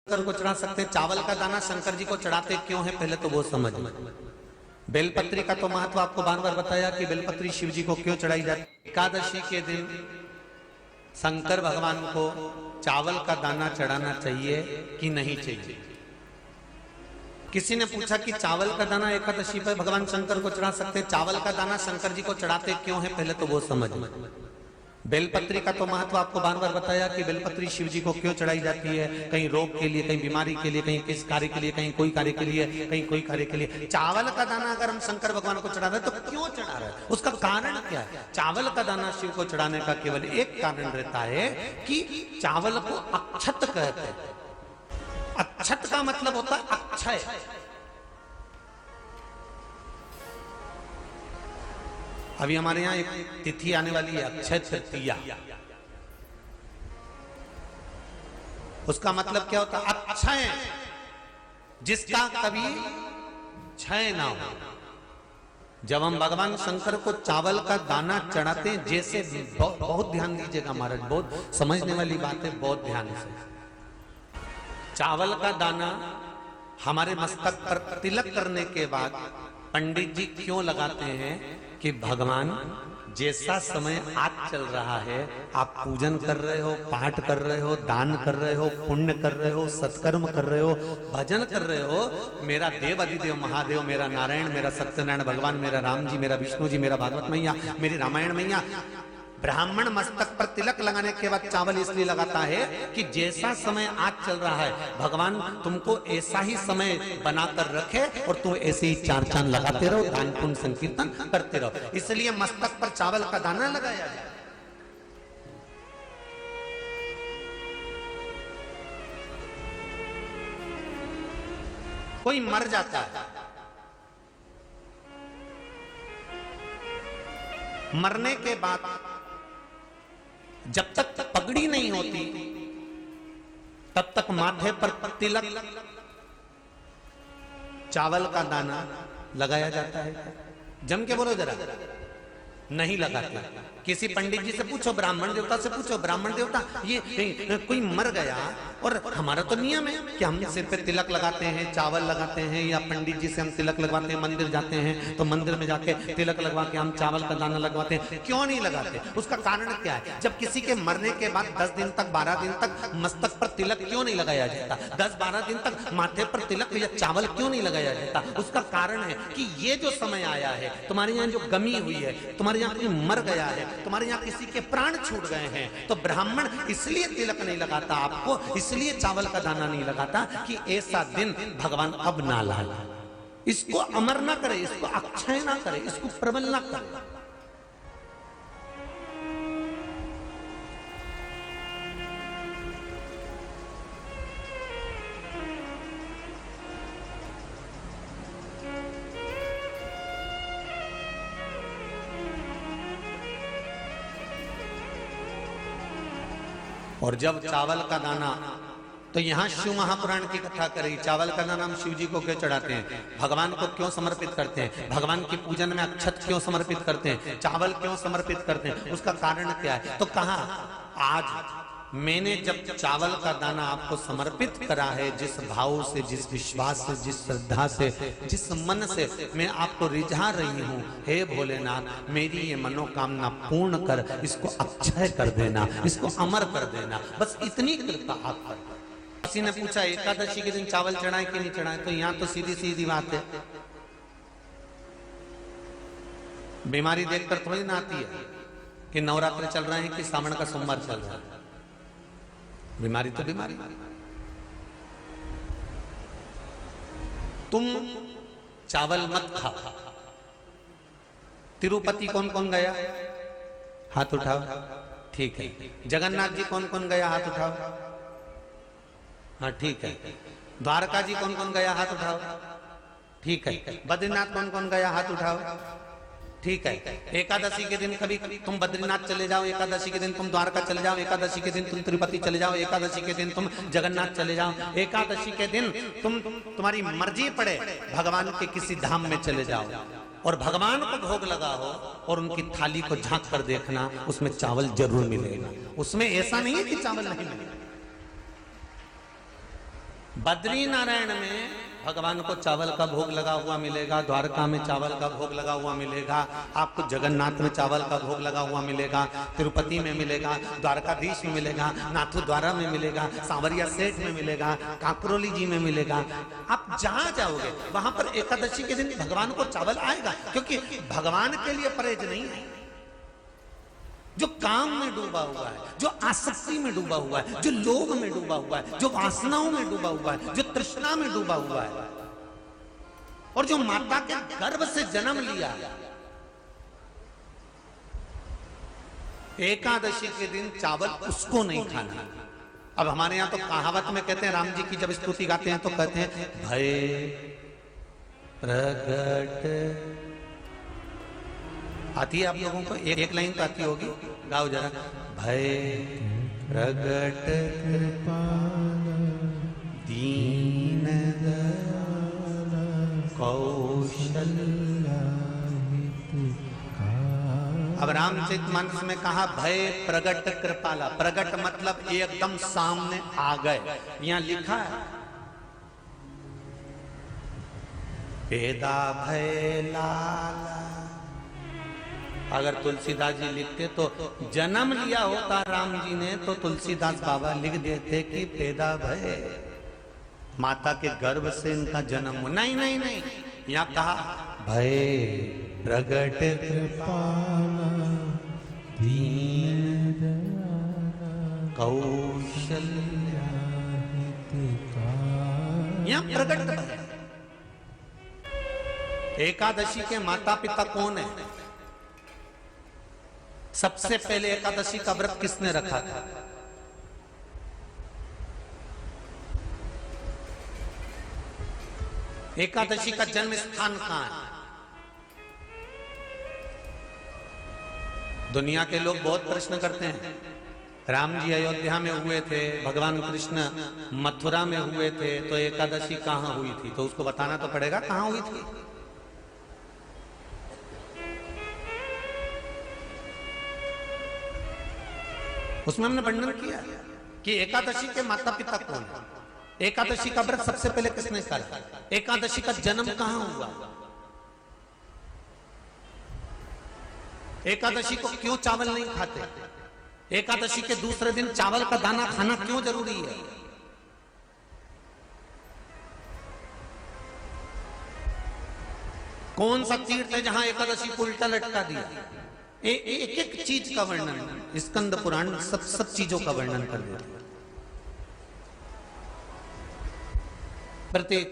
शंकर को चढ़ा सकते हैं। चावल का दाना शंकर जी को चढ़ाते क्यों है, पहले तो वो समझ लें। बेलपत्री का तो महत्व आपको बार बार बताया कि बेलपत्री शिव जी को क्यों चढ़ाई जाती है। एकादशी के दिन शंकर भगवान को चावल का दाना चढ़ाना चाहिए कि नहीं चाहिए। किसी ने पूछा कि चावल का दाना एकादशी पर भगवान शंकर को चढ़ा सकते हैं, चावल का दाना शंकर जी को चढ़ाते क्यों है, पहले तो वो समझ लें। बेलपत्री का तो महत्व आपको बार बार बताया कि बेलपत्री शिव जी को क्यों चढ़ाई जाती है, कहीं रोग के लिए, कहीं बीमारी के लिए, कहीं किस कार्य के लिए, कहीं कोई कार्य के लिए, कहीं कोई कार्य के लिए। चावल का दाना अगर हम शंकर भगवान को चढ़ा रहे हैं तो क्यों चढ़ा रहे हैं, उसका कारण क्या है। चावल का दाना शिव को चढ़ाने का केवल एक कारण रहता है कि चावल को अक्षत कहते हैं। अक्षत का मतलब होता है अक्षय। अभी हमारे यहाँ एक तिथि आने वाली है, अक्षय तृतीया। उसका मतलब क्या होता है, अक्षय, जिसका कभी क्षय ना हो। जब हम भगवान शंकर को चावल का दाना चढ़ाते हैं, जैसे बहुत ध्यान दीजिएगा महाराज, बहुत समझने वाली बात है, बहुत ध्यान से। चावल का दाना हमारे मस्तक पर तिलक करने के बाद पंडित जी क्यों लगाते हैं कि भगवान जैसा समय आज चल रहा है, आप पूजन कर रहे हो, पाठ कर रहे हो, दान कर रहे हो, पुण्य कर रहे हो, सत्कर्म कर रहे हो, भजन कर रहे हो, मेरा देव अधिदेव महादेव, मेरा नारायण, मेरा सत्यनारायण भगवान, मेरा राम जी, मेरा विष्णु जी, मेरा भागवत मैया, मेरी रामायण मैया। ब्राह्मण मस्तक पर तिलक लगाने के बाद चावल इसलिए लगाता है कि जैसा समय आज चल रहा है, भगवान तुमको ऐसा ही समय बनाकर रखे और तुम ऐसे ही चार चांद लगाते रहो, दान पुण्य संकीर्तन करते रहो, इसलिए मस्तक पर चावल का दाना लगाया जाए। कोई मर जाता है, मरने के बाद जब तक पगड़ी नहीं होती तब तक माथे पर तिलक, चावल का दाना लगाया जाता है। जम के बोलो जरा, नहीं लगाते। किसी पंडित जी से पूछो, ब्राह्मण देवता से पूछो, ब्राह्मण देवता ये कोई मर गया, और हमारा तो नियम है कि हम सिर पे तिलक लगाते हैं, चावल लगाते हैं, या पंडित जी से हम तिलक लगवाते हैं, मंदिर जाते हैं तो मंदिर में जाके तिलक लगवा के हम चावल का दाना लगवाते हैं, क्यों नहीं लगाते। उसका कारण क्या है। जब किसी के मरने के बाद 10 दिन तक, 12 दिन तक मस्तक पर तिलक क्यों नहीं लगाया जाता, 10-12 दिन तक माथे पर तिलक या चावल क्यों नहीं लगाया जाता, उसका कारण है कि ये जो समय आया है, तुम्हारे यहाँ जो गमी हुई है, तुम्हारे यहाँ कोई मर गया है, तुम्हारे यहाँ किसी के प्राण छूट गए हैं, तो ब्राह्मण इसलिए तिलक नहीं लगाता आपको, इसलिए चावल का दाना नहीं लगाता कि ऐसा दिन भगवान अब ना लाए, इसको अमर ना करे, इसको अक्षय ना करे, इसको प्रबल ना करे। और जब चावल का दाना, तो यहां शिव महापुराण की कथा करेगी, चावल का दाना हम शिव जी को क्यों चढ़ाते हैं, भगवान को क्यों समर्पित करते हैं, भगवान की पूजन में अक्षत क्यों समर्पित करते हैं, चावल क्यों समर्पित करते हैं, उसका कारण क्या है। तो कहा, आज मैंने जब चावल का दाना आपको समर्पित करा है, जिस भाव से, जिस विश्वास से, जिस श्रद्धा से, जिस मन से मैं आपको रिझा रही हूं, हे भोलेनाथ मेरी ये मनोकामना पूर्ण कर, इसको अक्षय कर देना, इसको अमर कर देना, बस इतनी कृपा आप कर। किसी ने पूछा एकादशी के दिन चावल चढ़ाए कि नहीं चढ़ाए, तो यहां तो सीधी सीधी बात है, बीमारी देखकर थोड़ी ना आती है कि नवरात्र चल रहे हैं कि सावन का सोमवार चल रहा है, बीमारी तो बीमारी। तुम चावल मत खाओ। तिरुपति कौन कौन गया, हाथ उठाओ, ठीक है। जगन्नाथ जी कौन कौन गया, हाथ उठाओ, हाँ ठीक है। द्वारका जी कौन कौन गया, हाथ उठाओ, ठीक है। बद्रीनाथ कौन कौन गया, हाथ उठाओ, ठीक है। एकादशी के दिन कभी तुम बद्रीनाथ चले जाओ, एकादशी के दिन तुम द्वारका चले जाओ, एकादशी के दिन तुम तिरुपति चले जाओ, एकादशी के दिन तुम जगन्नाथ चले जाओ, एकादशी के दिन तुम्हारी मर्जी पड़े भगवान के किसी धाम में चले जाओ, और भगवान को भोग लगा हो और उनकी थाली को झांक कर देखना, उसमें चावल जरूर मिलेगा, उसमें ऐसा नहीं है कि चावल नहीं मिलेगा। बद्री नारायण में भगवान को चावल का भोग लगा हुआ मिलेगा, द्वारका में चावल का भोग लगा हुआ मिलेगा, आपको जगन्नाथ में चावल का भोग लगा हुआ मिलेगा, तिरुपति में मिलेगा, द्वारकाधीश में मिलेगा, नाथू द्वारा में मिलेगा, सांवरिया सेठ में मिलेगा, काकरोली जी में मिलेगा। आप जहां जाओगे वहां पर एकादशी के दिन भगवान को चावल आएगा, क्योंकि भगवान के लिए परहेज नहीं है। जो काम में डूबा हुआ है, जो आसक्ति में डूबा हुआ है, जो लोभ में डूबा हुआ है, जो वासनाओं में डूबा हुआ है, जो तृष्णा में डूबा हुआ है, और जो माता के गर्भ से जन्म लिया, एकादशी के दिन चावल उसको नहीं खाना। अब हमारे यहां तो कहावत में कहते हैं, राम जी की जब स्तुति गाते हैं तो कहते हैं भय प्रगट। आती है आप लोगों को? एक लाइन तो आती होगी, गाओ जरा। भय प्रगट दीन कौशल्या। अब रामचरितमानस में कहा भय प्रगट कृपाला। प्रगट मतलब एकदम सामने आ गए। यहां लिखा है पेदा भय लाला। अगर तुलसीदास जी लिखते तो जन्म लिया होता राम जी ने तो तुलसीदास बाबा लिख देते कि पैदा भय, माता के गर्भ से इनका जन्म हो। नहीं नहीं नहीं, यहाँ कहा भय प्रगट कृपाला दीन कौशल्या। यहाँ प्रगट भय। एकादशी के माता पिता कौन है? सबसे पहले एकादशी का व्रत किसने रखा था? एकादशी का जन्म स्थान कहां है? दुनिया के लोग बहुत प्रश्न करते हैं, राम जी अयोध्या में हुए थे, भगवान कृष्ण मथुरा में हुए थे, तो एकादशी कहां हुई थी? तो उसको बताना तो पड़ेगा कहां हुई थी। उसमें हमने वर्णन किया कि एकादशी के माता पिता कौन है, एकादशी का व्रत सबसे पहले किसने करा, एकादशी का जन्म कहां हुआ, एकादशी को क्यों चावल नहीं खाते, एकादशी के दूसरे दिन चावल का दाना खाना क्यों जरूरी है। कौन सा तीर्थ है जहां एकादशी को उल्टा लटका दिया। एक एक चीज का वर्णन स्कंद पुराण सब चीजों का वर्णन कर देता है। प्रत्येक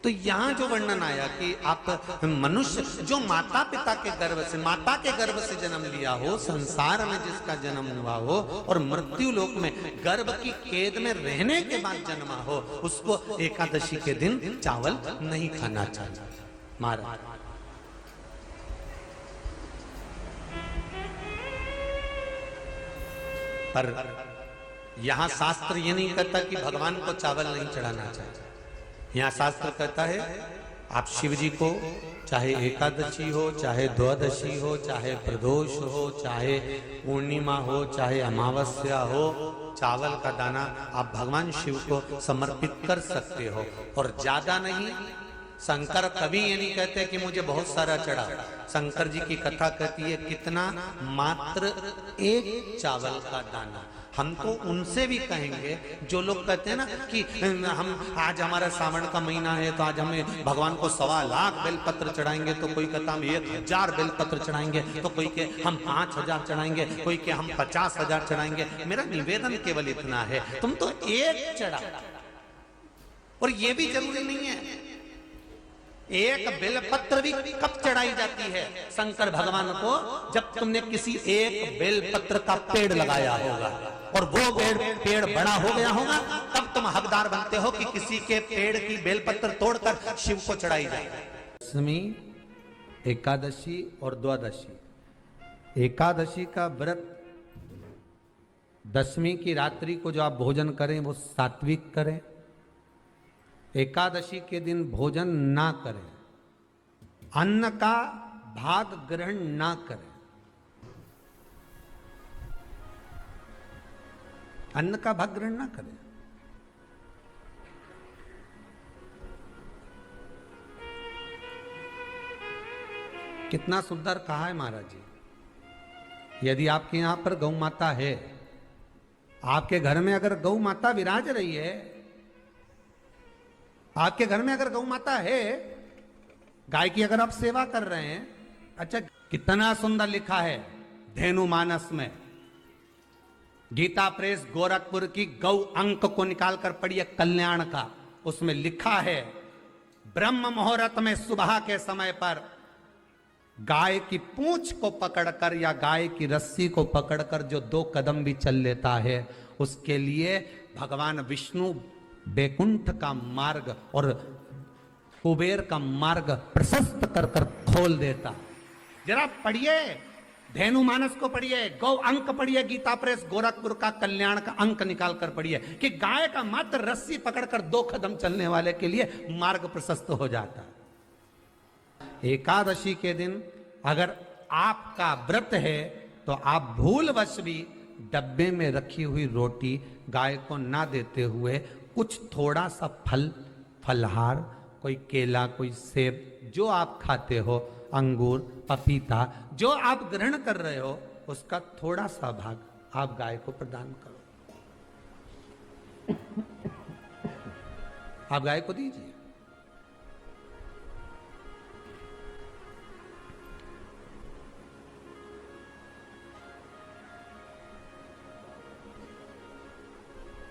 तो यहां जो वर्णन आया कि आप मनुष्य जो माता पिता के गर्भ से, माता के गर्भ से जन्म लिया हो, संसार में जिसका जन्म हुआ हो और मृत्यु लोक में गर्भ की कैद में रहने के बाद जन्मा हो, उसको एकादशी के दिन चावल नहीं खाना चाहिए। महाराज पर यहां शास्त्र ये नहीं कहता कि भगवान को चावल नहीं चढ़ाना चाहिए। यहां शास्त्र कहता है आप शिव जी को चाहे एकादशी हो, चाहे द्वादशी हो, चाहे प्रदोष हो, चाहे पूर्णिमा हो, चाहे अमावस्या हो, चावल का दाना आप भगवान शिव को समर्पित कर सकते हो और ज्यादा नहीं। शंकर कभी ये नहीं कहते कि मुझे बहुत सारा चढ़ा। शंकर जी की कथा कहती है कितना, मात्र एक चावल का दाना। हम तो उनसे भी कहेंगे जो लोग कहते हैं ना कि हम आज हमारा सावन का महीना है तो आज हमें भगवान को 1.25 लाख बेलपत्र चढ़ाएंगे, तो कोई कहता हम 1000 बेलपत्र चढ़ाएंगे, तो कोई के हम 5000 चढ़ाएंगे, कोई के हम 50,000 चढ़ाएंगे। मेरा निवेदन केवल इतना है, तुम तो एक चढ़ा। और ये भी जरूरी नहीं है, एक बेलपत्र भी कब चढ़ाई जाती है शंकर भगवान को, जब तुमने किसी एक बेलपत्र का पेड़ लगाया होगा और वो पेड़ बड़ा हो गया होगा, तब तुम हकदार बनते हो कि किसी के पेड़ की बेलपत्र तोड़कर शिव को चढ़ाई जाए। दशमी, एकादशी और द्वादशी। एकादशी का व्रत, दशमी की रात्रि को जो आप भोजन करें वो सात्विक करें। एकादशी के दिन भोजन ना करें, अन्न का भाग ग्रहण ना करें। अन्न का भाग ग्रहण ना करें। कितना सुंदर कहा है महाराज जी। यदि आपके यहां पर गौ माता है, आपके घर में अगर गौ माता विराज रही है, आपके घर में अगर गौ माता है, गाय की अगर आप सेवा कर रहे हैं, अच्छा कितना सुंदर लिखा है धेनु मानस में, गीता प्रेस गोरखपुर की गौ अंक को निकालकर पढ़िए कल्याण का, उसमें लिखा है ब्रह्म मुहूर्त में सुबह के समय पर गाय की पूंछ को पकड़कर या गाय की रस्सी को पकड़कर जो 2 कदम भी चल लेता है, उसके लिए भगवान विष्णु बैकुंठ का मार्ग और कुबेर का मार्ग प्रशस्त कर कर खोल देता। जरा पढ़िए धेनु मानस को पढ़िए, गौ अंक पढ़िए, गीता प्रेस गोरखपुर का कल्याण का अंक निकाल कर पढ़िए कि गाय का मात्र रस्सी पकड़कर 2 कदम चलने वाले के लिए मार्ग प्रशस्त हो जाता है। एकादशी के दिन अगर आपका व्रत है तो आप भूलवश भी डब्बे में रखी हुई रोटी गाय को ना देते हुए कुछ थोड़ा सा फल, फलहार, कोई केला, कोई सेब, जो आप खाते हो, अंगूर, पपीता, जो आप ग्रहण कर रहे हो, उसका थोड़ा सा भाग आप गाय को प्रदान करो, आप गाय को दीजिए।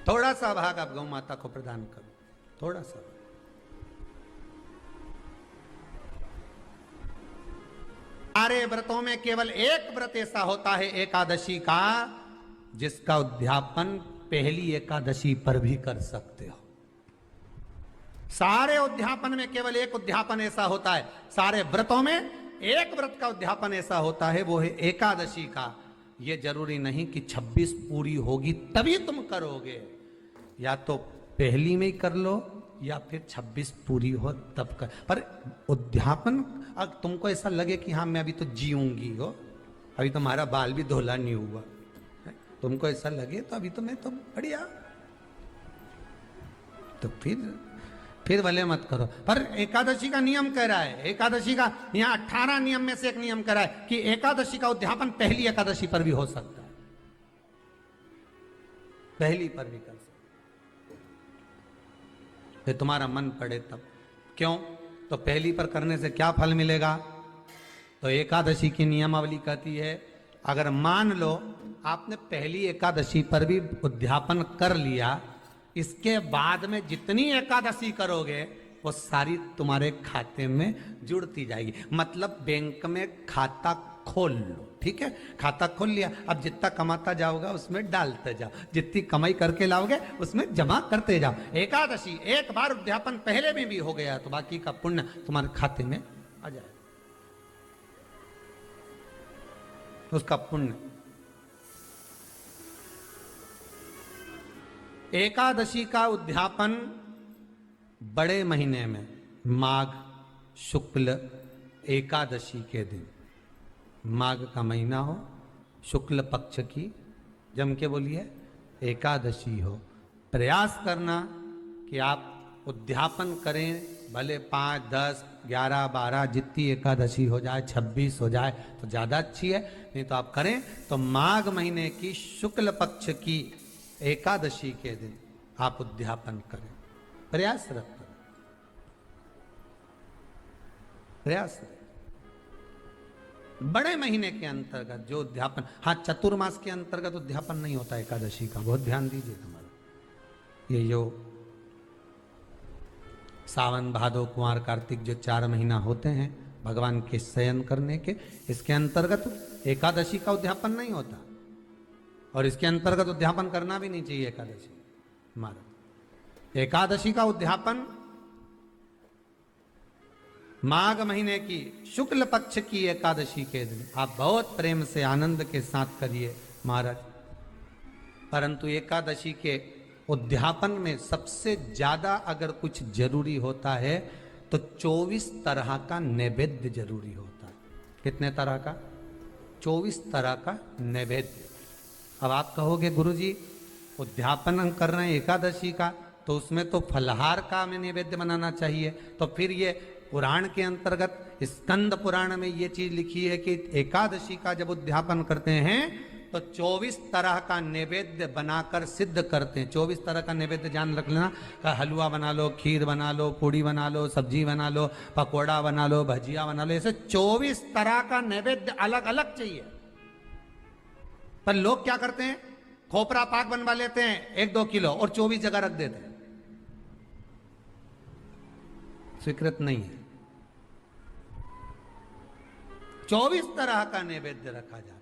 थोड़ा सा भाग आप गौ माता को प्रदान करो, थोड़ा सा। सारे व्रतों में केवल एक व्रत ऐसा होता है एकादशी का, जिसका उद्यापन पहली एकादशी पर भी कर सकते हो। सारे उद्यापन में केवल एक उद्यापन ऐसा होता है, सारे व्रतों में एक व्रत का उद्यापन ऐसा होता है, वो है एकादशी का। ये जरूरी नहीं कि 26 पूरी होगी तभी तुम करोगे, या तो पहली में ही कर लो या फिर 26 पूरी हो तब कर। पर उद्यापन अगर तुमको ऐसा लगे कि हाँ मैं अभी तो जीऊंगी हो, अभी तो हमारा बाल भी धोला नहीं हुआ, तुमको ऐसा लगे तो अभी तो मैं तो बढ़िया, तो फिर भले मत करो। पर एकादशी का नियम कह रहा है, एकादशी का यहाँ 18 नियम में से एक नियम कह रहा है कि एकादशी का उद्यापन पहली एकादशी पर भी हो सकता है, पहली पर भी कर सकते, फिर तुम्हारा मन पड़े तब। क्यों? तो पहली पर करने से क्या फल मिलेगा? तो एकादशी की नियमावली कहती है अगर मान लो आपने पहली एकादशी पर भी उद्यापन कर लिया, इसके बाद में जितनी एकादशी करोगे वो सारी तुम्हारे खाते में जुड़ती जाएगी। मतलब बैंक में खाता खोल लो, ठीक है, खाता खोल लिया, अब जितना कमाता जाओगा उसमें डालते जाओ, जितनी कमाई करके लाओगे उसमें जमा करते जाओ। एकादशी एक बार उद्यापन पहले में भी हो गया तो बाकी का पुण्य तुम्हारे खाते में आ जाए, उसका पुण्य। एकादशी का उद्यापन बड़े महीने में माघ शुक्ल एकादशी के दिन, माघ का महीना हो, शुक्ल पक्ष की, जम के बोलिए एकादशी हो, प्रयास करना कि आप उद्यापन करें, भले 5, 10, 11, 12 जितनी एकादशी हो जाए, 26 हो जाए तो ज़्यादा अच्छी है, नहीं तो आप करें तो माघ महीने की शुक्ल पक्ष की एकादशी के दिन आप उद्यापन करें, प्रयासरत करें, प्रयासरत। बड़े महीने के अंतर्गत जो उद्यापन, हाँ चतुर्मास के अंतर्गत उद्यापन नहीं होता एकादशी का, बहुत ध्यान दीजिए तुम्हारा। ये जो सावन भादो कुंवर कार्तिक जो 4 महीना होते हैं भगवान के शयन करने के, इसके अंतर्गत एकादशी का उद्यापन नहीं होता, और इसके अंतर्गत उद्यापन करना भी नहीं चाहिए एकादशी हमारा। एकादशी का उद्यापन माघ महीने की शुक्ल पक्ष की एकादशी के दिन आप बहुत प्रेम से आनंद के साथ करिए महाराज। परंतु एकादशी के उद्यापन में सबसे ज्यादा अगर कुछ जरूरी होता है तो 24 तरह का नैवेद्य जरूरी होता है। कितने तरह का? 24 तरह का नैवेद्य। अब आप कहोगे गुरुजी उद्यापन हम कर रहे हैं एकादशी का, तो उसमें तो फलहार का हमें नैवेद्य बनाना चाहिए, तो फिर ये पुराण के अंतर्गत स्कंद पुराण में ये चीज लिखी है कि एकादशी का जब उद्यापन करते हैं तो 24 तरह का नैवेद्य बनाकर सिद्ध करते हैं। 24 तरह का नैवेद्य जान रख लेना, का हलवा बना लो, खीर बना लो, पूड़ी बना लो, सब्जी बना लो, पकोड़ा बना लो, भजिया बना लो, ऐसे 24 तरह का नैवेद्य अलग अलग चाहिए। पर लोग क्या करते हैं, खोपरा पाक बनवा लेते हैं 1-2 किलो और 24 जगह रख देते हैं। स्वीकृत नहीं है। 24 तरह का नैवेद्य रखा जाता है।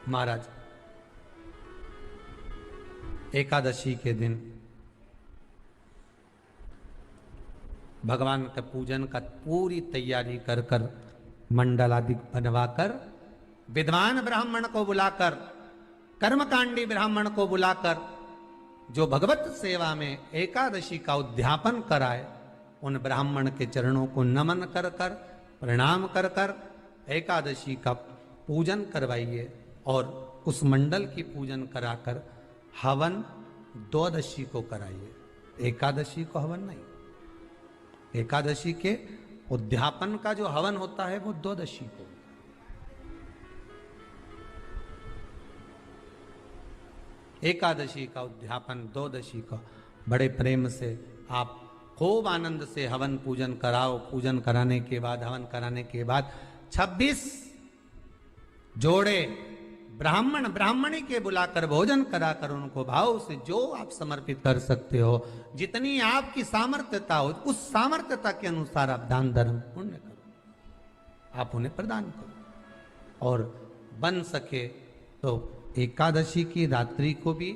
महाराज एकादशी के दिन भगवान के पूजन का पूरी तैयारी कर कर मंडल आदि बनवाकर विद्वान ब्राह्मण को बुलाकर, कर्मकांडी ब्राह्मण को बुलाकर जो भगवत सेवा में एकादशी का उद्यापन कराए, उन ब्राह्मण के चरणों को नमन कर कर, प्रणाम कर कर एकादशी का पूजन करवाइए और उस मंडल की पूजन कराकर हवन द्वादशी को कराइए। एकादशी को हवन नहीं, एकादशी के उद्यापन का जो हवन होता है वो द्वादशी को। एकादशी का उद्यापन द्वादशी का बड़े प्रेम से आप खूब आनंद से हवन पूजन कराओ। पूजन कराने के बाद, हवन कराने के बाद 26 जोड़े ब्राह्मण ब्राह्मणी के बुलाकर भोजन कराकर उनको भाव से जो आप समर्पित कर सकते हो, जितनी आपकी सामर्थ्यता हो, उस सामर्थ्यता के अनुसार आप दान धर्म पुण्य करो, आप उन्हें प्रदान करो। और बन सके तो एकादशी की रात्रि को भी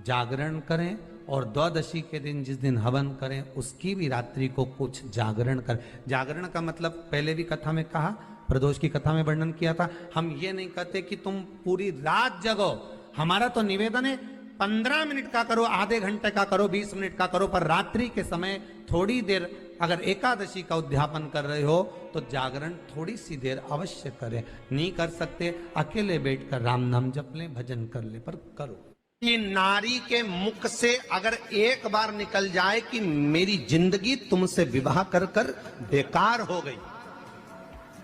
जागरण करें और द्वादशी के दिन जिस दिन हवन करें उसकी भी रात्रि को कुछ जागरण करें। जागरण का मतलब पहले भी कथा में कहा, प्रदोष की कथा में वर्णन किया था। हम ये नहीं कहते कि तुम पूरी रात जगो, हमारा तो निवेदन है 15 मिनट का करो, आधे घंटे का करो, 20 मिनट का करो, पर रात्रि के समय थोड़ी देर अगर एकादशी का उद्यापन कर रहे हो तो जागरण थोड़ी सी देर अवश्य करें। नहीं कर सकते अकेले बैठकर राम नाम जप लें, भजन कर ले, पर करो। ये नारी के मुख से अगर एक बार निकल जाए कि मेरी जिंदगी तुमसे विवाह कर कर बेकार हो गई,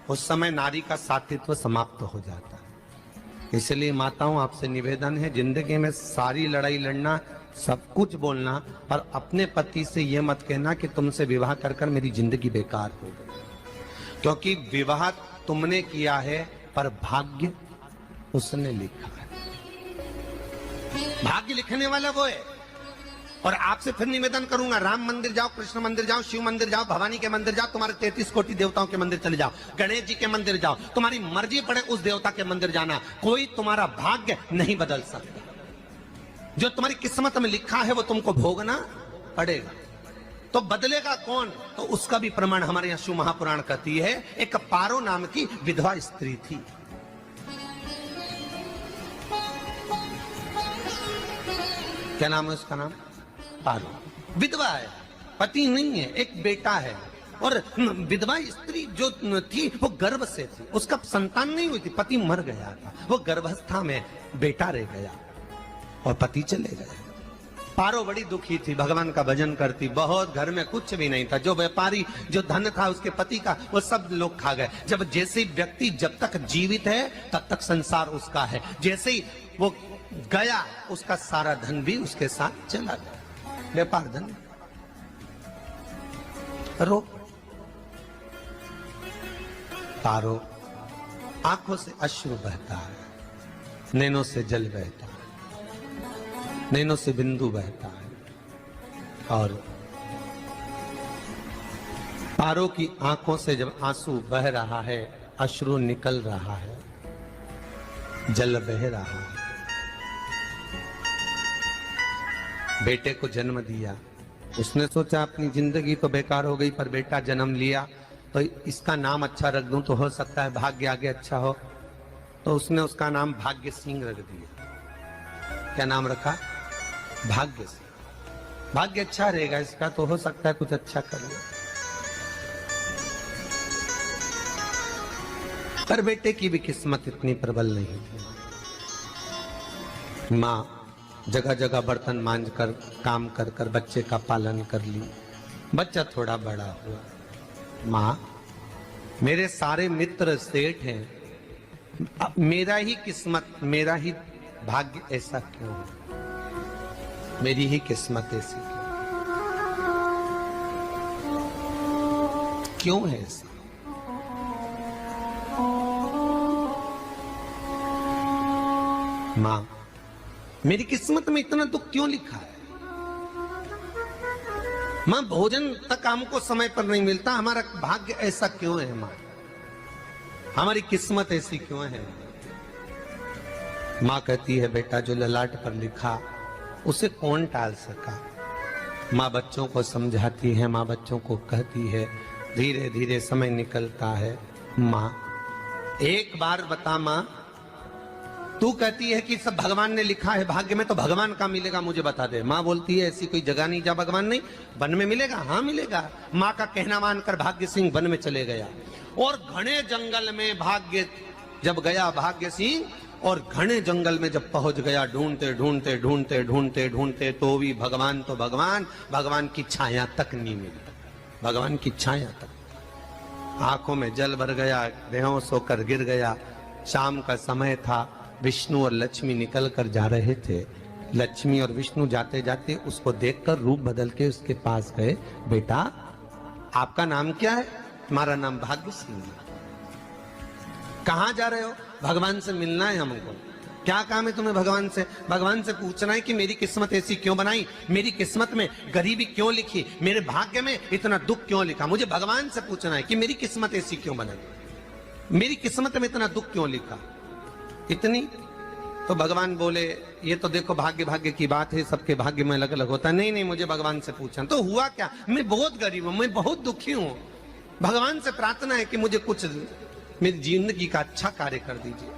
उस समय नारी का साथित्व समाप्त हो जाता है। इसलिए माताओं आपसे निवेदन है, जिंदगी में सारी लड़ाई लड़ना, सब कुछ बोलना, पर अपने पति से यह मत कहना कि तुमसे विवाह कर कर मेरी जिंदगी बेकार हो गई, क्योंकि विवाह तुमने किया है पर भाग्य उसने लिखा है। भाग्य लिखने वाला वो है। और आपसे फिर निवेदन करूंगा, राम मंदिर जाओ, कृष्ण मंदिर जाओ, शिव मंदिर जाओ, भवानी के मंदिर जाओ, तुम्हारे 33 कोटि देवताओं के मंदिर चले जाओ, गणेश जी के मंदिर जाओ, तुम्हारी मर्जी पड़े उस देवता के मंदिर जाना, कोई तुम्हारा भाग्य नहीं बदल सकता। जो तुम्हारी किस्मत में लिखा है वो तुमको भोगना पड़ेगा। तो बदलेगा कौन? तो उसका भी प्रमाण हमारे यहां शिव महापुराण कहती है। एक पारो नाम की विधवा स्त्री थी। क्या नाम है उसका? नाम पारो। विधवा है, पति नहीं है, एक बेटा है। और विधवा स्त्री जो थी वो गर्भ से थी, उसका संतान नहीं हुई थी, पति मर गया था, वो गर्भावस्था में बेटा रह गया और पति चले गए। पारो बड़ी दुखी थी, भगवान का भजन करती बहुत, घर में कुछ भी नहीं था, जो व्यापारी जो धन था उसके पति का वो सब लोग खा गए। जब जैसे व्यक्ति जब तक जीवित है तब तक संसार उसका है, जैसे ही वो गया उसका सारा धन भी उसके साथ चला गया, व्यापार धन। रो पारो आंखों से अश्रु बहता है, नैनों से जल बहता है, नैनों से बिंदु बहता है। और पारो की आंखों से जब आंसू बह रहा है, अश्रु निकल रहा है, जल बह रहा है। बेटे को जन्म दिया, उसने सोचा अपनी जिंदगी तो बेकार हो गई, पर बेटा जन्म लिया तो इसका नाम अच्छा रख दूं तो हो सकता है भाग्य आगे अच्छा हो। तो उसने उसका नाम भाग्य सिंह रख दिया। क्या नाम रखा? भाग्य सिंह। भाग्य अच्छा रहेगा इसका, तो हो सकता है कुछ अच्छा कर ले। पर बेटे की भी किस्मत इतनी प्रबल नहीं थी। मां जगह जगह बर्तन मांज कर काम कर कर बच्चे का पालन कर ली। बच्चा थोड़ा बड़ा हुआ, माँ मेरे सारे मित्र सेठ हैं, अब मेरा ही किस्मत, मेरा ही भाग्य ऐसा क्यों है, मेरी ही किस्मत ऐसी क्यों है ऐसा? माँ मेरी किस्मत में इतना दुख क्यों लिखा है? माँ भोजन तक हमको समय पर नहीं मिलता, हमारा भाग्य ऐसा क्यों है? माँ हमारी किस्मत ऐसी क्यों है? माँ कहती है बेटा जो ललाट पर लिखा उसे कौन टाल सका। माँ बच्चों को समझाती है, माँ बच्चों को कहती है, धीरे धीरे समय निकलता है। माँ एक बार बता माँ, तू कहती है कि सब भगवान ने लिखा है भाग्य में, तो भगवान का मिलेगा मुझे बता दे। माँ बोलती है ऐसी कोई जगह नहीं जहाँ भगवान नहीं, वन में मिलेगा। हाँ मिलेगा। माँ का कहना मानकर भाग्य सिंह वन में चले गया और घने जंगल में भाग्य जब गया भाग्य सिंह, और घने जंगल में जब पहुंच गया, ढूंढते ढूंढते ढूंढते ढूंढते ढूंढते तो भी भगवान तो भगवान, भगवान की छाया तक नहीं मिली, भगवान की छाया तक। आंखों में जल भर गया, बेहोश होकर गिर गया। शाम का समय था, विष्णु और लक्ष्मी निकल कर जा रहे थे। लक्ष्मी और विष्णु जाते जाते उसको देखकर रूप बदल के उसके पास गए। बेटा आपका नाम क्या है? तुम्हारा नाम भाग्य सिंह है। कहाँ जा रहे हो? भगवान से मिलना है हमको। क्या काम है तुम्हें भगवान से? भगवान से पूछना है कि मेरी किस्मत ऐसी क्यों बनाई, मेरी किस्मत में गरीबी क्यों लिखी, मेरे भाग्य में इतना दुख क्यों लिखा। मुझे भगवान से पूछना है कि मेरी किस्मत ऐसी क्यों बनाई, मेरी किस्मत में इतना दुख क्यों लिखा। इतनी तो भगवान बोले ये तो देखो भाग्य भाग्य की बात है, सबके भाग्य में अलग अलग होता है। नहीं नहीं मुझे भगवान से पूछना। तो हुआ क्या? मैं बहुत गरीब हूं, मैं बहुत दुखी हूं, भगवान से प्रार्थना है कि मुझे कुछ मेरी जिंदगी का अच्छा कार्य कर दीजिए।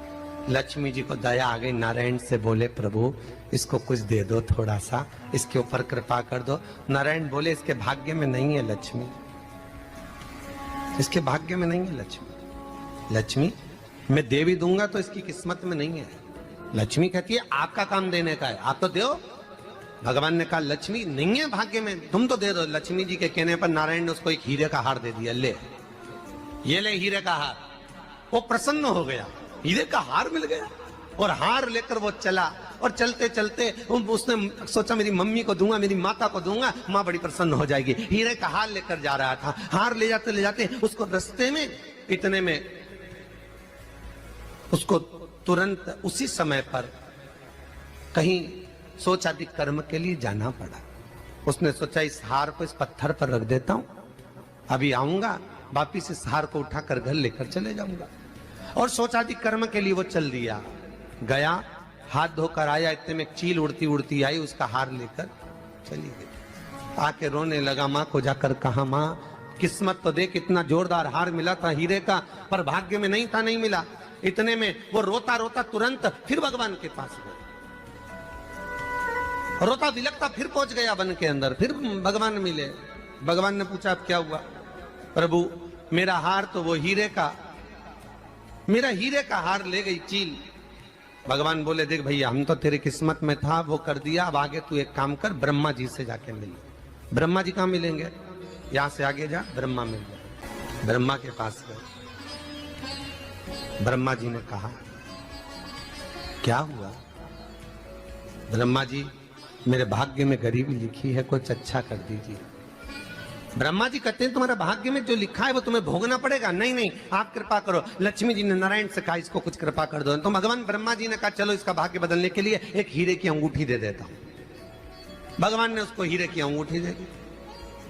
लक्ष्मी जी को दया आ गई, नारायण से बोले प्रभु इसको कुछ दे दो, थोड़ा सा इसके ऊपर कृपा कर दो। नारायण बोले इसके भाग्य में नहीं है लक्ष्मी, इसके भाग्य में नहीं है लक्ष्मी। लक्ष्मी मैं देवी दूंगा तो इसकी किस्मत में नहीं है। लक्ष्मी कहती है आपका काम देने का है, आप तो दो। भगवान ने कहा लक्ष्मी नहीं है भाग्य में, तुम तो दे दो। लक्ष्मी जी के कहने पर नारायण ने उसको एक हीरे का हार दे दिया। ले ये ले हीरे का हार। वो प्रसन्न हो गया, हीरे का हार मिल गया। और हार लेकर वो चला, और चलते चलते उसने सोचा मेरी मम्मी को दूंगा, मेरी माता को दूंगा, माँ बड़ी प्रसन्न हो जाएगी। हीरे का हार लेकर जा रहा था। हार ले जाते उसको रास्ते में इतने में उसको तुरंत उसी समय पर कहीं सोचादि कर्म के लिए जाना पड़ा। उसने सोचा इस हार को इस पत्थर पर रख देता हूं, अभी आऊंगा वापिस इस हार को उठाकर घर लेकर चले जाऊंगा। और सोचादि कर्म के लिए वो चल दिया। गया, हाथ धोकर आया, इतने में चील उड़ती उड़ती आई, उसका हार लेकर चली गई। आके रोने लगा, माँ को जाकर कहा माँ किस्मत तो देख, इतना जोरदार हार मिला था हीरे का, पर भाग्य में नहीं था, नहीं मिला। इतने में वो रोता रोता तुरंत फिर भगवान के पास गया, रोता विलकता फिर पहुंच गया वन के अंदर। फिर भगवान मिले। भगवान ने पूछा अब क्या हुआ? प्रभु मेरा हार तो वो हीरे का, मेरा हीरे का हार ले गई चील। भगवान बोले देख भैया हम तो तेरी किस्मत में था, वो कर दिया, अब आगे तू एक काम कर, ब्रह्मा जी से जाके मिल। ब्रह्मा जी कहाँ मिलेंगे? यहां से आगे जा, ब्रह्मा मिल जाए। ब्रह्मा के पास गए। ब्रह्मा जी ने कहा क्या हुआ? ब्रह्मा जी मेरे भाग्य में गरीबी लिखी है, कुछ अच्छा कर दीजिए। ब्रह्मा जी कहते हैं तुम्हारा भाग्य में जो लिखा है वो तुम्हें भोगना पड़ेगा। नहीं नहीं आप कृपा करो। लक्ष्मी जी ने नारायण से कहा इसको कुछ कृपा कर दो। तो भगवान ब्रह्मा जी ने कहा चलो इसका भाग्य बदलने के लिए एक हीरे की अंगूठी दे देता हूं। भगवान ने उसको हीरे की अंगूठी दे दी।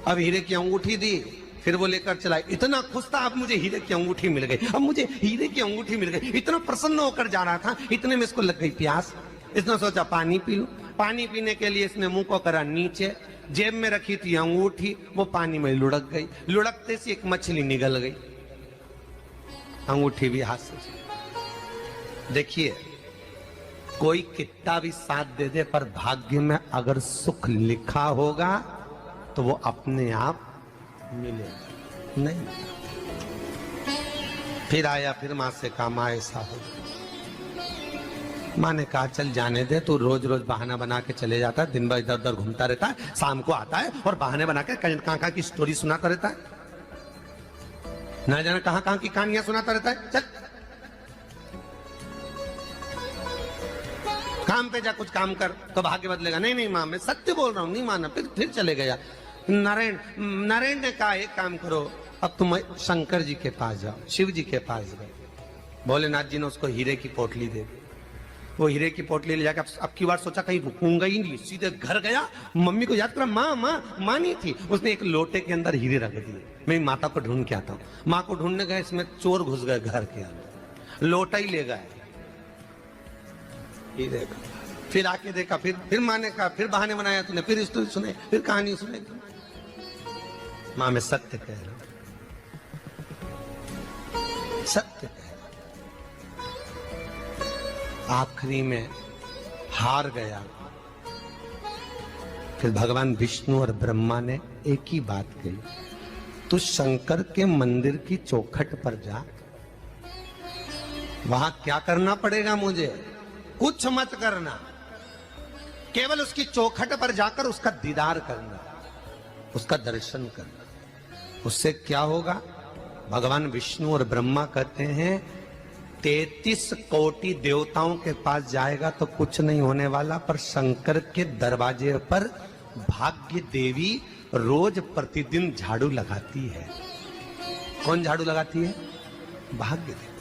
अब हीरे की अंगूठी दी, फिर वो लेकर चला। इतना खुश था अब मुझे हीरे की अंगूठी मिल गई, अब मुझे हीरे की अंगूठी मिल गई। इतना प्रसन्न होकर जा रहा था, इतने में इसको लग गई प्यास। इसने सोचा पानी पी लूं। पानी पीने के लिए इसने मुंह को करा नीचे, जेब में रखी थी अंगूठी, वो पानी में लुढ़क गई। लुढ़कते से एक मछली निगल गई, अंगूठी भी हाथ से। देखिए कोई कितना भी साथ दे दे, पर भाग्य में अगर सुख लिखा होगा तो वो अपने आप मिलेगा नहीं। फिर आया, फिर मां से कहा मां ऐसा हो, माँ ने कहा चल जाने दे, तू रोज रोज बहाना बना के चले जाता है, दिन भर इधर उधर घूमता रहता है, शाम को आता है और बहाने बना के कहाँ की स्टोरी सुनाता रहता है, ना जाने कहाँ की कहानियां सुनाता रहता है। चल काम पे जा, कुछ काम कर तो भाग्य बदलेगा। नहीं नहीं माँ, मैं सत्य बोल रहा हूँ, नहीं माना। फिर चले गया। नारायण ने कहा एक काम करो, अब तुम शंकर जी के पास जाओ। शिव जी के पास गए। भोलेनाथ जी ने उसको हीरे की पोटली दे दी। वो हीरे की पोटली ले जाकर अब की बार सोचा कहीं रुकूंगा ही नहीं, सीधे घर गया, मम्मी को याद करा, माँ नहीं थी। उसने एक लोटे के अंदर हीरे रख दिए, मेरी माता को ढूंढ के आता हूँ। माँ को ढूंढने गए, इसमें चोर घुस गए घर के अंदर, लोटा ही ले गए। फिर आके देखा, फिर माँ ने कहा, फिर बहाने बनाया तूने, फिर स्टोरी सुने, फिर कहानी सुने। माँ मैं सत्य कह रहा हूं, सत्य कह रहा हूं। आखिरी में हार गया। फिर भगवान विष्णु और ब्रह्मा ने एक ही बात कही, तू शंकर के मंदिर की चौखट पर जा। वहां क्या करना पड़ेगा मुझे? कुछ मत करना, केवल उसकी चौखट पर जाकर उसका दीदार करना, उसका दर्शन करना। उससे क्या होगा? भगवान विष्णु और ब्रह्मा कहते हैं 33 कोटि देवताओं के पास जाएगा तो कुछ नहीं होने वाला, पर शंकर के दरवाजे पर भाग्य देवी रोज प्रतिदिन झाड़ू लगाती है। कौन झाड़ू लगाती है? भाग्य देवी।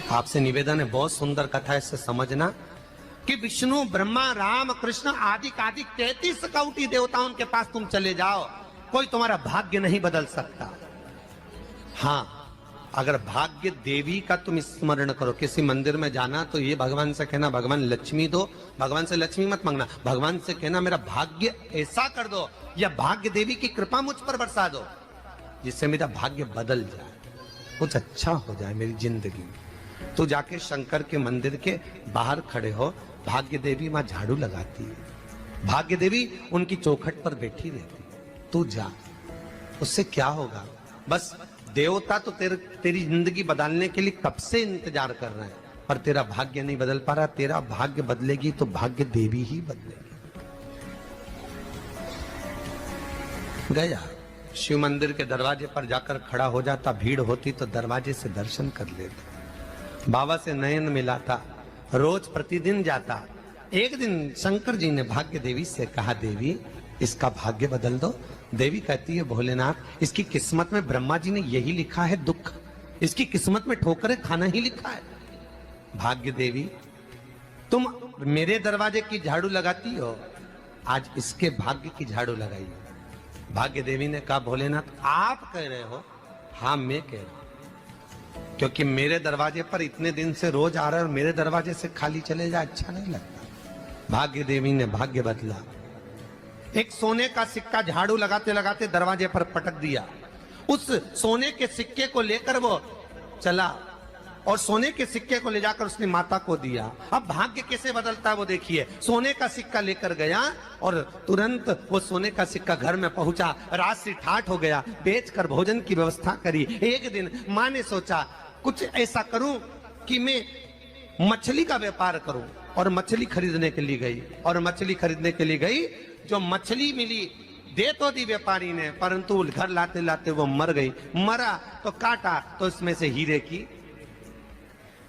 आपसे निवेदन है, बहुत सुंदर कथा है, इससे समझना कि विष्णु ब्रह्मा राम कृष्ण आदि 33 कोटि देवताओं के पास तुम चले जाओ, कोई तुम्हारा भाग्य नहीं बदल सकता। हाँ, अगर भाग्य देवी का तुम स्मरण करो, किसी मंदिर में जाना तो ये भगवान से कहना भगवान लक्ष्मी दो, भगवान से लक्ष्मी मत मांगना, भगवान से कहना मेरा भाग्य ऐसा कर दो, या भाग्य देवी की कृपा मुझ पर बरसा दो जिससे मेरा भाग्य बदल जाए, कुछ अच्छा हो जाए मेरी जिंदगी में। तो जाके शंकर के मंदिर के बाहर खड़े हो, भाग्य देवी मां झाड़ू लगाती है, भाग्य देवी उनकी चौखट पर बैठी रहती है। तू जा, उससे क्या होगा? बस देवता तो तेरी जिंदगी बदलने के लिए कब से इंतजार कर रहे हैं, पर तेरा भाग्य नहीं बदल पा रहा। तेरा भाग्य बदलेगी तो भाग्य देवी ही बदलेगी। गया, शिव मंदिर के दरवाजे पर जाकर खड़ा हो जाता, भीड़ होती तो दरवाजे से दर्शन कर लेता, बाबा से नयन मिलाता, रोज प्रतिदिन जाता। एक दिन शंकर जी ने भाग्य देवी से कहा, देवी इसका भाग्य बदल दो। देवी कहती है, भोलेनाथ इसकी किस्मत में ब्रह्मा जी ने यही लिखा है दुख, इसकी किस्मत में ठोकरें खाना ही लिखा है। भाग्य देवी तुम मेरे दरवाजे की झाड़ू लगाती हो, आज इसके भाग्य की झाड़ू लगाई। भाग्य देवी ने कहा, भोलेनाथ आप कह रहे हो? हाँ मैं कह रहा हूं, क्योंकि मेरे दरवाजे पर इतने दिन से रोज आ रहा है और मेरे दरवाजे से खाली चले जाए अच्छा नहीं लगता। भाग्य देवी ने भाग्य बदला। एक सोने का सिक्का झाड़ू लगाते लगाते दरवाजे पर पटक दिया। उस सोने के सिक्के को लेकर वो चला और सोने के सिक्के को ले जाकर उसने माता को दिया। अब भाग्य कैसे बदलता है वो देखिए। सोने का सिक्का लेकर गया और तुरंत वो सोने का सिक्का घर में पहुंचा। रात से ठाठ हो गया, बेचकर भोजन की व्यवस्था करी। एक दिन माँ ने सोचा कुछ ऐसा करूं कि मैं मछली का व्यापार करूं, और मछली खरीदने के लिए गई। और मछली खरीदने के लिए गई, जो मछली मिली दे तो दी व्यापारी ने, परंतु घर लाते लाते वो मर गई। मरा तो काटा तो इसमें से हीरे की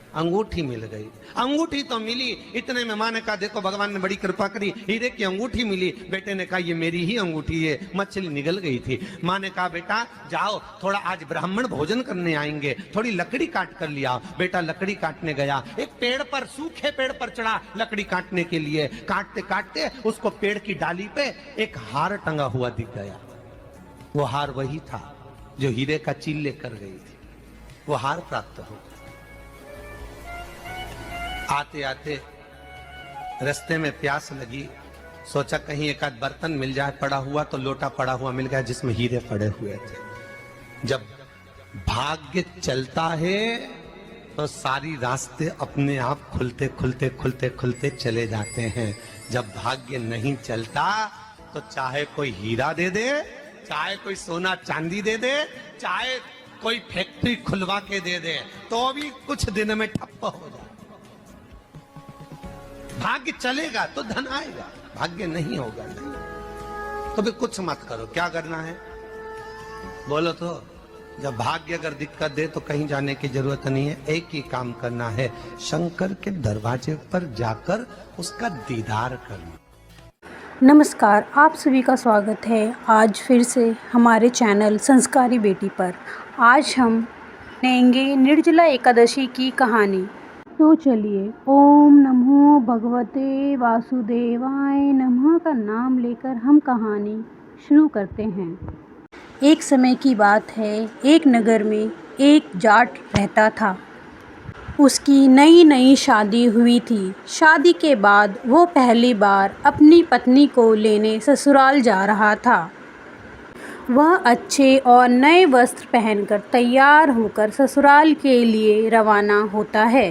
अंगूठी मिल गई। अंगूठी तो मिली, इतने में माँ ने कहा देखो भगवान ने बड़ी कृपा करी, हीरे की अंगूठी मिली। बेटे ने कहा ये मेरी ही अंगूठी है। मछली निगल गई थी। माँ ने कहा बेटा जाओ, थोड़ा आज ब्राह्मण भोजन करने आएंगे, थोड़ी लकड़ी काट कर लिया। बेटा लकड़ी काटने गया, एक पेड़ पर, सूखे पेड़ पर चढ़ा लकड़ी काटने के लिए। काटते काटते उसको पेड़ की डाली पे एक हार टंगा हुआ दिख गया। वो हार वही था जो हीरे का चील लेकर गई थी। वो हार प्राप्त हो। आते आते रास्ते में प्यास लगी, सोचा कहीं एक आध बर्तन मिल जाए, पड़ा हुआ तो लोटा पड़ा हुआ मिल गया जिसमें हीरे पड़े हुए थे। जब भाग्य चलता है तो सारी रास्ते अपने आप खुलते खुलते खुलते खुलते चले जाते हैं। जब भाग्य नहीं चलता तो चाहे कोई हीरा दे दे, चाहे कोई सोना चांदी दे दे, चाहे कोई फैक्ट्री खुलवा के दे दे, तो भी कुछ दिन में ठप्प हो जाए। भाग्य चलेगा तो धन आएगा, भाग्य नहीं होगा नहीं। तो भी कुछ मत करो, क्या करना है बोलो तो। जब भाग्य अगर दिक्कत दे तो कहीं जाने की जरूरत नहीं है, एक ही काम करना है, शंकर के दरवाजे पर जाकर उसका दीदार करना। नमस्कार, आप सभी का स्वागत है आज फिर से हमारे चैनल संस्कारी बेटी पर। आज हम सुनेंगे निर्जला एकादशी की कहानी। तो चलिए, ओम नमो भगवते वासुदेवाय नमः का नाम लेकर हम कहानी शुरू करते हैं। एक समय की बात है, एक नगर में एक जाट रहता था। उसकी नई नई शादी हुई थी। शादी के बाद वो पहली बार अपनी पत्नी को लेने ससुराल जा रहा था। वह अच्छे और नए वस्त्र पहनकर तैयार होकर ससुराल के लिए रवाना होता है।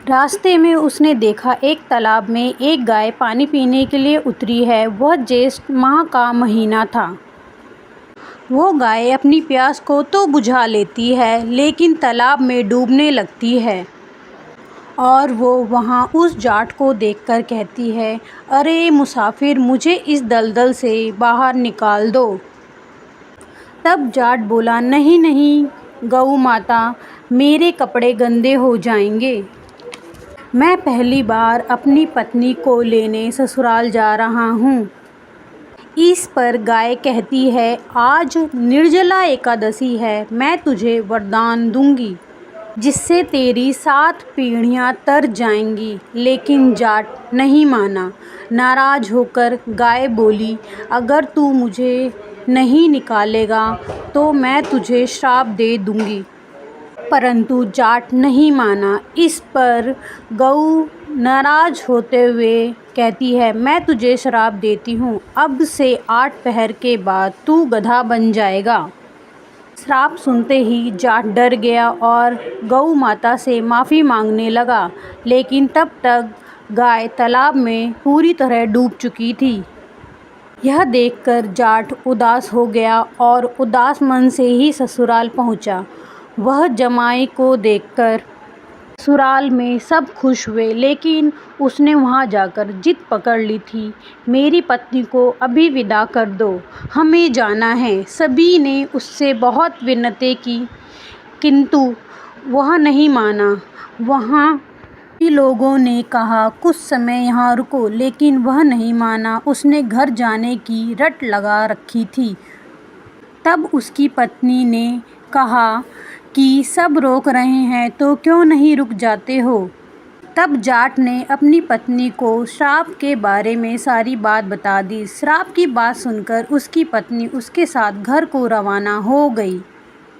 रास्ते में उसने देखा एक तालाब में एक गाय पानी पीने के लिए उतरी है। वह ज्येष्ठ माह का महीना था। वो गाय अपनी प्यास को तो बुझा लेती है, लेकिन तालाब में डूबने लगती है और वो वहाँ उस जाट को देखकर कहती है, अरे मुसाफिर, मुझे इस दलदल से बाहर निकाल दो। तब जाट बोला, नहीं नहीं गऊ माता, मेरे कपड़े गंदे हो जाएंगे। मैं पहली बार अपनी पत्नी को लेने ससुराल जा रहा हूँ। इस पर गाय कहती है, आज निर्जला एकादशी है, मैं तुझे वरदान दूंगी जिससे तेरी 7 पीढ़ियाँ तर जाएंगी। लेकिन जाट नहीं माना। नाराज होकर गाय बोली, अगर तू मुझे नहीं निकालेगा तो मैं तुझे श्राप दे दूंगी। परंतु जाट नहीं माना। इस पर गऊ नाराज होते हुए कहती है, मैं तुझे श्राप देती हूँ, अब से 8 पहर के बाद तू गधा बन जाएगा। श्राप सुनते ही जाट डर गया और गऊ माता से माफ़ी मांगने लगा, लेकिन तब तक गाय तालाब में पूरी तरह डूब चुकी थी। यह देखकर जाट उदास हो गया और उदास मन से ही ससुराल पहुँचा। वह जमाई को देखकर ससुराल में सब खुश हुए, लेकिन उसने वहां जाकर जिद पकड़ ली थी, मेरी पत्नी को अभी विदा कर दो, हमें जाना है। सभी ने उससे बहुत विनती की, किंतु वह नहीं माना। वहाँ के लोगों ने कहा, कुछ समय यहाँ रुको, लेकिन वह नहीं माना। उसने घर जाने की रट लगा रखी थी। तब उसकी पत्नी ने कहा कि सब रोक रहे हैं तो क्यों नहीं रुक जाते हो। तब जाट ने अपनी पत्नी को श्राप के बारे में सारी बात बता दी। श्राप की बात सुनकर उसकी पत्नी उसके साथ घर को रवाना हो गई।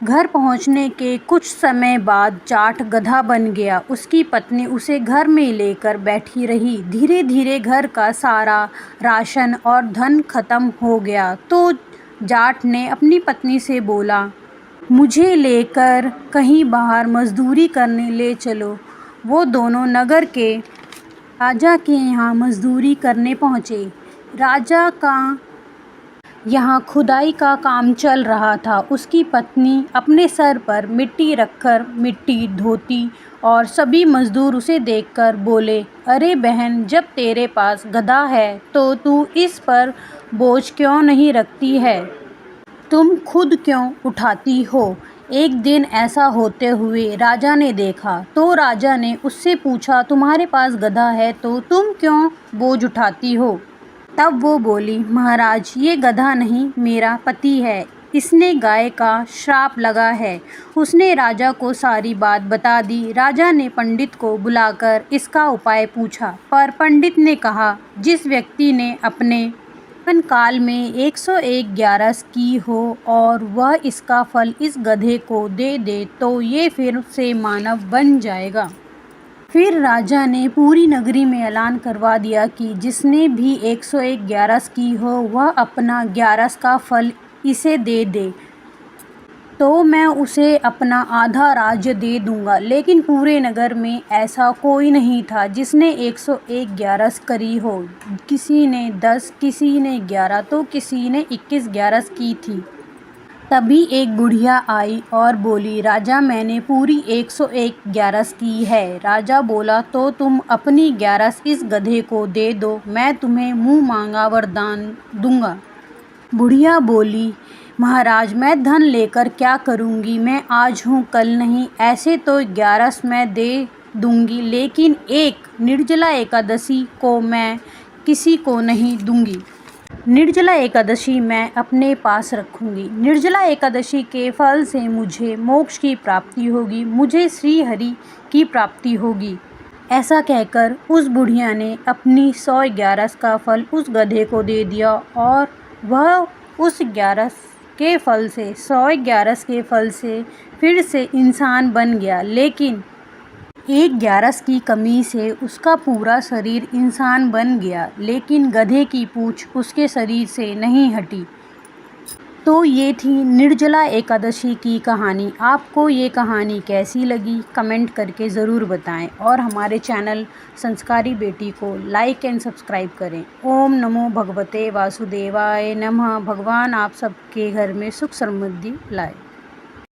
घर पहुंचने के कुछ समय बाद जाट गधा बन गया। उसकी पत्नी उसे घर में लेकर बैठी रही। धीरे धीरे घर का सारा राशन और धन खत्म हो गया तो जाट ने अपनी पत्नी से बोला, मुझे लेकर कहीं बाहर मजदूरी करने ले चलो। वो दोनों नगर के राजा के यहाँ मजदूरी करने पहुँचे। राजा का यहाँ खुदाई का काम चल रहा था। उसकी पत्नी अपने सर पर मिट्टी रखकर मिट्टी धोती और सभी मजदूर उसे देखकर बोले, अरे बहन, जब तेरे पास गधा है तो तू इस पर बोझ क्यों नहीं रखती है, तुम खुद क्यों उठाती हो। एक दिन ऐसा होते हुए राजा ने देखा तो राजा ने उससे पूछा, तुम्हारे पास गधा है तो तुम क्यों बोझ उठाती हो। तब वो बोली, महाराज, ये गधा नहीं, मेरा पति है, इसने गाय का श्राप लगा है। उसने राजा को सारी बात बता दी। राजा ने पंडित को बुलाकर इसका उपाय पूछा, पर पंडित ने कहा, जिस व्यक्ति ने अपने जीवन काल में 101 ग्यारस की हो और वह इसका फल इस गधे को दे दे तो ये फिर से मानव बन जाएगा। फिर राजा ने पूरी नगरी में ऐलान करवा दिया कि जिसने भी 101 ग्यारस की हो वह अपना ग्यारस का फल इसे दे दे तो मैं उसे अपना आधा राज्य दे दूंगा। लेकिन पूरे नगर में ऐसा कोई नहीं था जिसने 101 ग्यारस करी हो। किसी ने 10, किसी ने 11 तो किसी ने 21 ग्यारस की थी। तभी एक बुढ़िया आई और बोली, राजा मैंने पूरी 101 ग्यारस की है। राजा बोला, तो तुम अपनी ग्यारस इस गधे को दे दो, मैं तुम्हें मुँह मांगा वरदान दूंगा। बुढ़िया बोली, महाराज मैं धन लेकर क्या करूँगी, मैं आज हूँ कल नहीं, ऐसे तो 11 मैं दे दूँगी, लेकिन एक निर्जला एकादशी को मैं किसी को नहीं दूँगी। निर्जला एकादशी मैं अपने पास रखूँगी। निर्जला एकादशी के फल से मुझे मोक्ष की प्राप्ति होगी, मुझे श्री हरि की प्राप्ति होगी। ऐसा कहकर उस बुढ़िया ने अपनी 111 का फल उस गधे को दे दिया और वह उस 11 के फल से 111 के फल से फिर से इंसान बन गया, लेकिन एक 11 की कमी से उसका पूरा शरीर इंसान बन गया, लेकिन गधे की पूंछ उसके शरीर से नहीं हटी। तो ये थी निर्जला एकादशी की कहानी। आपको ये कहानी कैसी लगी कमेंट करके ज़रूर बताएं और हमारे चैनल संस्कारी बेटी को लाइक एंड सब्सक्राइब करें। ओम नमो भगवते वासुदेवाय नमः। भगवान आप सबके घर में सुख समृद्धि लाए।